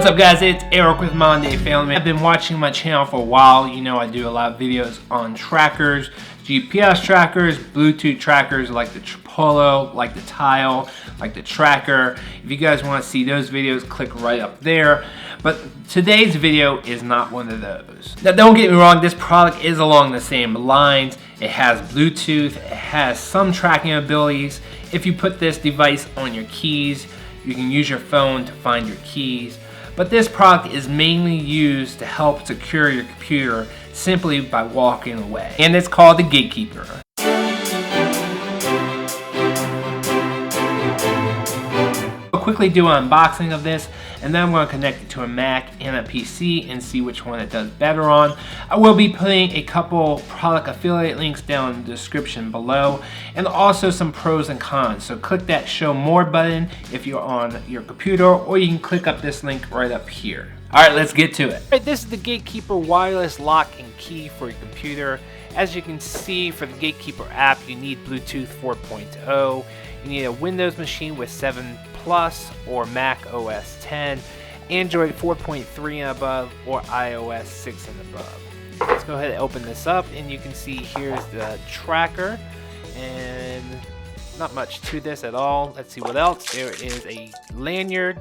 What's up guys, it's Eric with Monday Family. I've been watching my channel for a while. You know I do a lot of videos on trackers, GPS trackers, Bluetooth trackers like the Tripolo, like the Tile, like the Tracker. If you guys want to see those videos, click right up there. But today's video is not one of those. Now don't get me wrong, this product is along the same lines. It has Bluetooth, it has some tracking abilities. If you put this device on your keys, you can use your phone to find your keys. But this product is mainly used to help secure your computer simply by walking away. And it's called the Gatekeeper. I'll quickly do an unboxing of this, and then I'm going to connect it to a Mac and a PC and see which one it does better on. I will be putting a couple product affiliate links down in the description below, and also some pros and cons. So click that show more button if you're on your computer, or you can click up this link right up here. Alright, let's get to it. Alright, this is the Gatekeeper wireless lock and key for your computer. As you can see, for the Gatekeeper app, you need Bluetooth 4.0. You need a Windows machine with 7 Plus or Mac OS 10, Android 4.3 and above, or iOS 6 and above. Let's go ahead and open this up, and you can see here's the tracker, and not much to this at all. Let's see what else. There is a lanyard,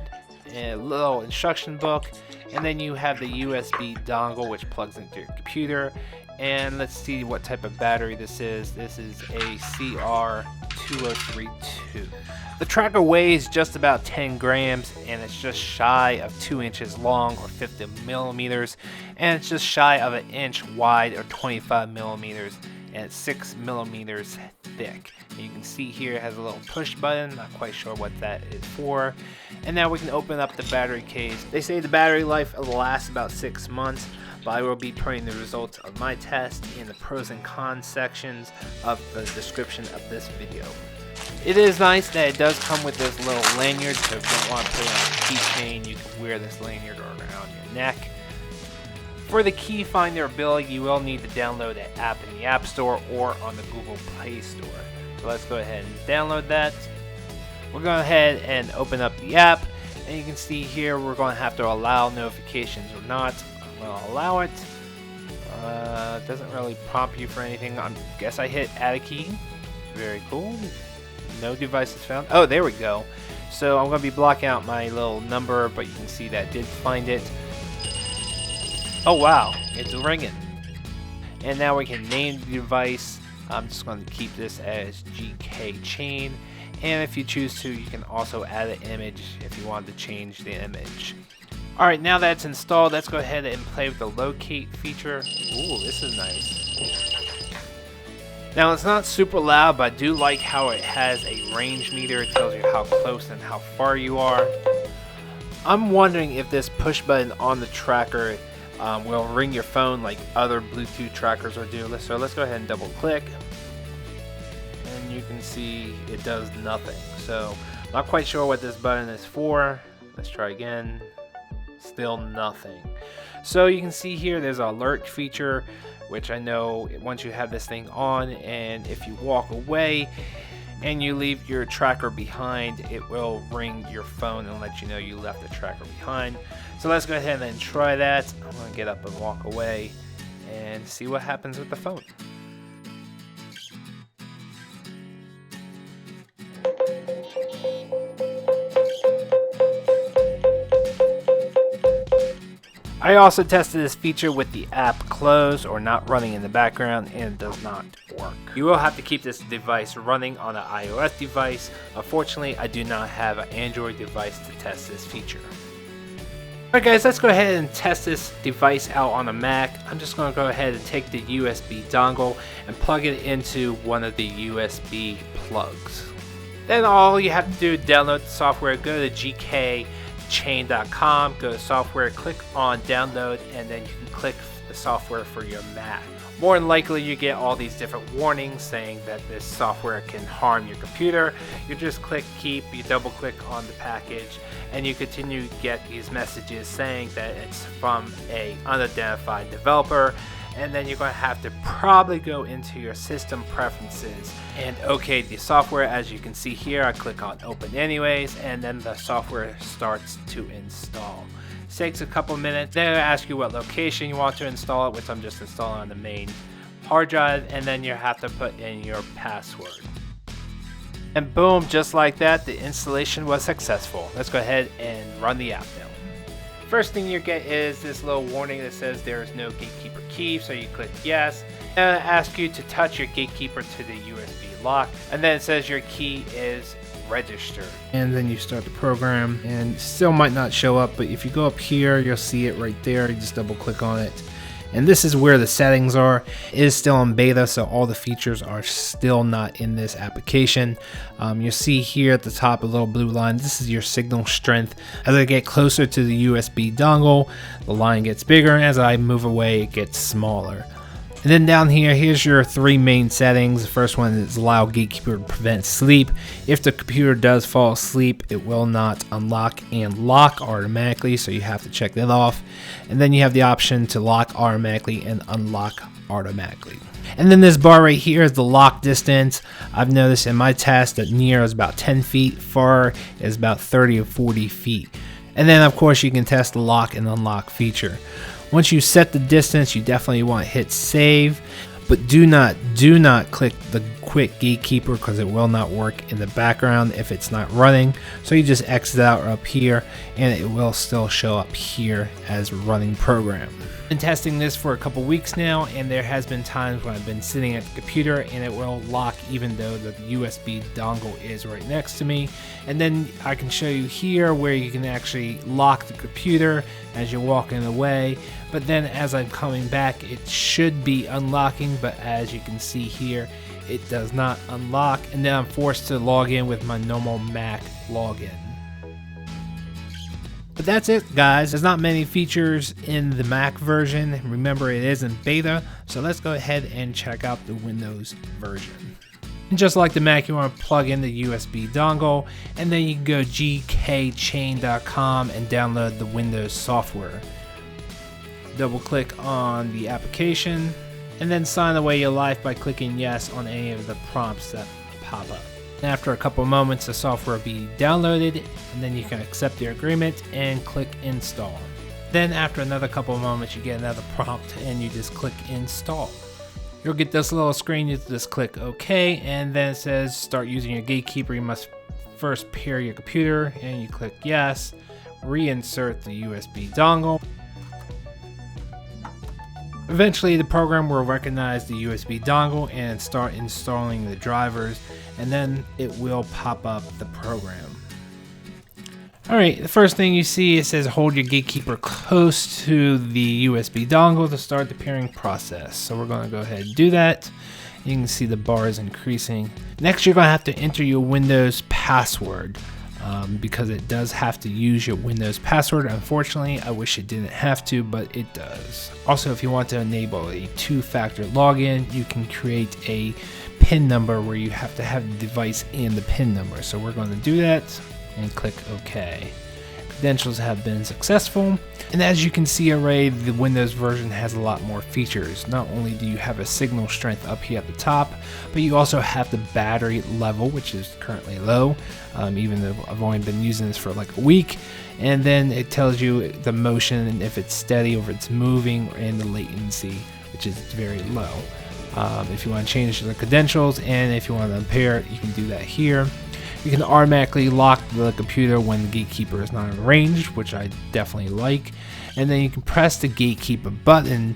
a little instruction book, and then you have the USB dongle which plugs into your computer. And let's see what type of battery this is. This is a CR2032. The tracker weighs just about 10 grams, and it's just shy of 2 inches long, or 50 millimeters, and it's just shy of an inch wide, or 25 millimeters, and it's 6 millimeters thick. And you can see here it has a little push button. Not quite sure what that is for. And now we can open up the battery case. They say the battery life will last about 6 months, but I will be putting the results of my test in the pros and cons sections of the description of this video. It is nice that it does come with this little lanyard, so if you don't want to put it on a keychain, you can wear this lanyard around your neck. For the key finder ability, you will need to download the app in the App Store or on the Google Play Store. So let's go ahead and download that. We're going to go ahead and open up the app, and you can see here we're going to have to allow notifications or not. I'm going to allow it. It doesn't really prompt you for anything. I guess I hit add a key. Very cool. No devices found. Oh, there we go. So I'm going to be blocking out my little number, but you can see that did find it. Oh wow, it's ringing. And now we can name the device. I'm just going to keep this as GK chain. And if you choose to, you can also add an image if you want to change the image. Alright, now that it's installed, let's go ahead and play with the locate feature. Ooh, this is nice. Now it's not super loud, but I do like how it has a range meter. It tells you how close and how far you are. I'm wondering if this push button on the tracker will ring your phone like other Bluetooth trackers will do. So let's go ahead and double click. And you can see it does nothing. So not quite sure what this button is for. Let's try again. Still nothing. So you can see here there's an alert feature, which I know once you have this thing on, and if you walk away and you leave your tracker behind, it will ring your phone and let you know you left the tracker behind. So let's go ahead and try that. I'm going to get up and walk away and see what happens with the phone. I also tested this feature with the app closed or not running in the background, and it does not work. You will have to keep this device running on an iOS device. Unfortunately, I do not have an Android device to test this feature. Alright guys, let's go ahead and test this device out on a Mac. I'm just going to go ahead and take the USB dongle and plug it into one of the USB plugs. Then all you have to do is download the software, go to gkchain.com, go to software, click on download, and then you can click the software for your Mac. More than likely you get all these different warnings saying that this software can harm your computer. You just click keep, you double click on the package, and you continue to get these messages saying that it's from a unidentified developer, and then you're going to have to probably go into your system preferences and okay the software. As you can see here, I click on open anyways, and then the software starts to install. It takes a couple minutes. Then it'll ask you what location you want to install it, which I'm just installing on the main hard drive, and then you have to put in your password. And boom, just like that, the installation was successful. Let's go ahead and run the app now. First thing you get is this little warning that says there is no Gatekeeper key, so you click yes. And it'll ask you to touch your Gatekeeper to the USB lock, and then it says your key is registered. And then you start the program, and still might not show up, but if you go up here, you'll see it right there. You just double click on it. And this is where the settings are. It is still in beta, so all the features are still not in this application. You'll see here at the top a little blue line. This is your signal strength. As I get closer to the USB dongle, the line gets bigger, and as I move away, it gets smaller. And then down here, here's your three main settings. The first one is allow Gatekeeper to prevent sleep. If the computer does fall asleep, it will not unlock and lock automatically, so you have to check that off. And then you have the option to lock automatically and unlock automatically. And then this bar right here is the lock distance. I've noticed in my test that near is about 10 feet, far is about 30 or 40 feet. And then of course you can test the lock and unlock feature. Once you set the distance, you definitely want to hit save, but do not click the quit Gatekeeper because it will not work in the background if it's not running. So you just exit out up here and it will still show up here as running program. Been testing this for a couple weeks now, and there has been times when I've been sitting at the computer and it will lock even though the USB dongle is right next to me. And then I can show you here where you can actually lock the computer as you're walking away, but then as I'm coming back it should be unlocking, but as you can see here it does not unlock, and then I'm forced to log in with my normal Mac login. But that's it, guys. There's not many features in the Mac version. Remember, it is in beta, so let's go ahead and check out the Windows version. And just like the Mac, you want to plug in the USB dongle, and then you can go gkchain.com and download the Windows software. Double click on the application, and then sign away your life by clicking yes on any of the prompts that pop up. After a couple moments, the software will be downloaded, and then you can accept the agreement and click install. Then after another couple of moments, you get another prompt and you just click install. You'll get this little screen. You just click OK, and then it says start using your Gatekeeper. You must first pair your computer, and you click yes. Reinsert the USB dongle. Eventually the program will recognize the USB dongle and start installing the drivers, and then it will pop up the program. Alright, the first thing you see, it says hold your Gatekeeper close to the USB dongle to start the pairing process. So we're going to go ahead and do that. You can see the bar is increasing. Next, you're going to have to enter your Windows password. Because it does have to use your Windows password. Unfortunately, I wish it didn't have to, but it does. Also, if you want to enable a two-factor login, you can create a PIN number where you have to have the device and the PIN number. So we're going to do that and click OK. Credentials have been successful, and as you can see already, the Windows version has a lot more features. Not only do you have a signal strength up here at the top, but you also have the battery level, which is currently low, even though I've only been using this for like a week. And then it tells you the motion and if it's steady or if it's moving, and the latency, which is very low. If you want to change the credentials and if you want to unpair it, you can do that here. You can automatically lock the computer when the Gatekeeper is not in range, which I definitely like. And then you can press the Gatekeeper button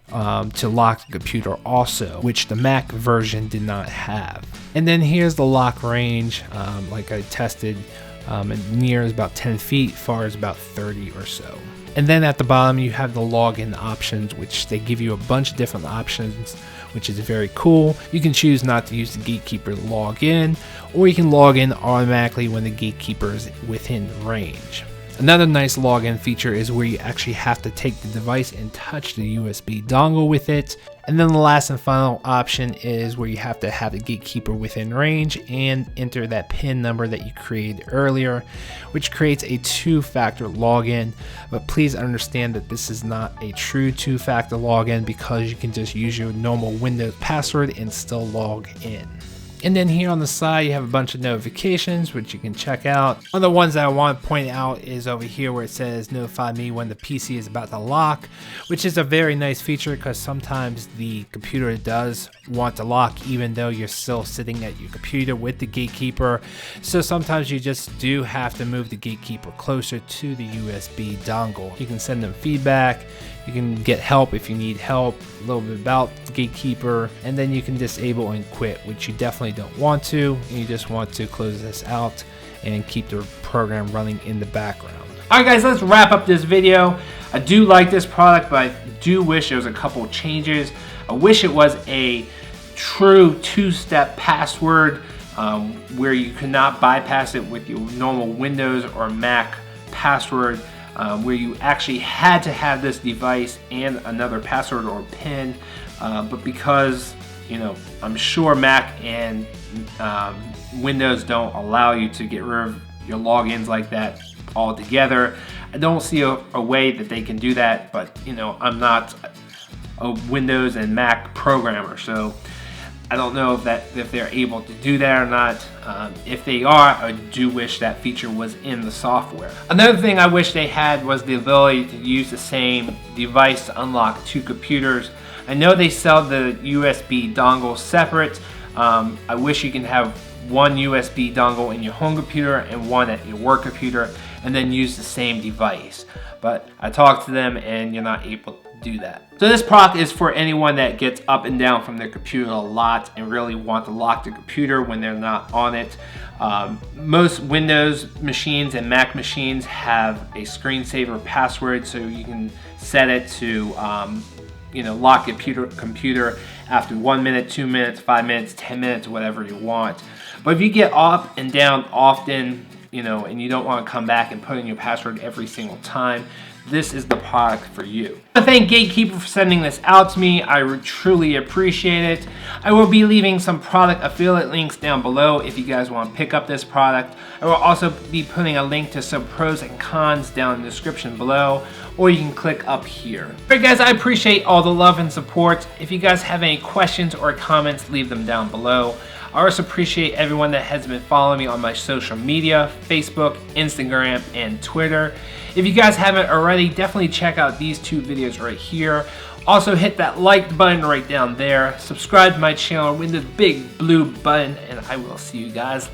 to lock the computer also, which the Mac version did not have. And then here's the lock range, like I tested. Near is about 10 feet, far is about 30 or so. And then at the bottom you have the login options, which they give you a bunch of different options, which is very cool. You can choose not to use the Gatekeeper to log in, or you can log in automatically when the Gatekeeper is within range. Another nice login feature is where you actually have to take the device and touch the USB dongle with it. And then the last and final option is where you have to have the Gatekeeper within range and enter that PIN number that you created earlier, which creates a two-factor login. But please understand that this is not a true two-factor login, because you can just use your normal Windows password and still log in. And then here on the side, you have a bunch of notifications, which you can check out. One of the ones that I want to point out is over here where it says notify me when the PC is about to lock, which is a very nice feature because sometimes the computer does want to lock even though you're still sitting at your computer with the Gatekeeper. So sometimes you just do have to move the Gatekeeper closer to the USB dongle. You can send them feedback. You can get help if you need help, a little bit about Gatekeeper, and then you can disable and quit, which you definitely don't want to. You just want to close this out and keep the program running in the background. Alright guys, let's wrap up this video. I do like this product, but I do wish there was a couple changes. I wish it was a true two-step password where you could not bypass it with your normal Windows or Mac password. Where you actually had to have this device and another password or PIN, but because, you know, I'm sure Mac and Windows don't allow you to get rid of your logins like that altogether. I don't see a way that they can do that, but you know, I'm not a Windows and Mac programmer, so I don't know if they're able to do that or not. If they are, I do wish that feature was in the software. Another thing I wish they had was the ability to use the same device to unlock two computers. I know they sell the USB dongle separate. I wish you can have one USB dongle in your home computer and one at your work computer and then use the same device. But I talked to them and you're not able to do that. So this product is for anyone that gets up and down from their computer a lot and really want to lock the computer when they're not on it. Most Windows machines and Mac machines have a screensaver password, so you can set it to you know, lock your computer after 1 minute, 2 minutes, 5 minutes, 10 minutes, whatever you want. But if you get up and down often, you know, and you don't want to come back and put in your password every single time, this is the product for you. I thank Gatekeeper for sending this out to me. I truly appreciate it. I will be leaving some product affiliate links down below if you guys want to pick up this product. I will also be putting a link to some pros and cons down in the description below, or you can click up here. Alright guys, I appreciate all the love and support. If you guys have any questions or comments, leave them down below. I also appreciate everyone that has been following me on my social media, Facebook, Instagram, and Twitter. If you guys haven't already, definitely check out these two videos right here. Also hit that like button right down there. Subscribe to my channel with the big blue button, and I will see you guys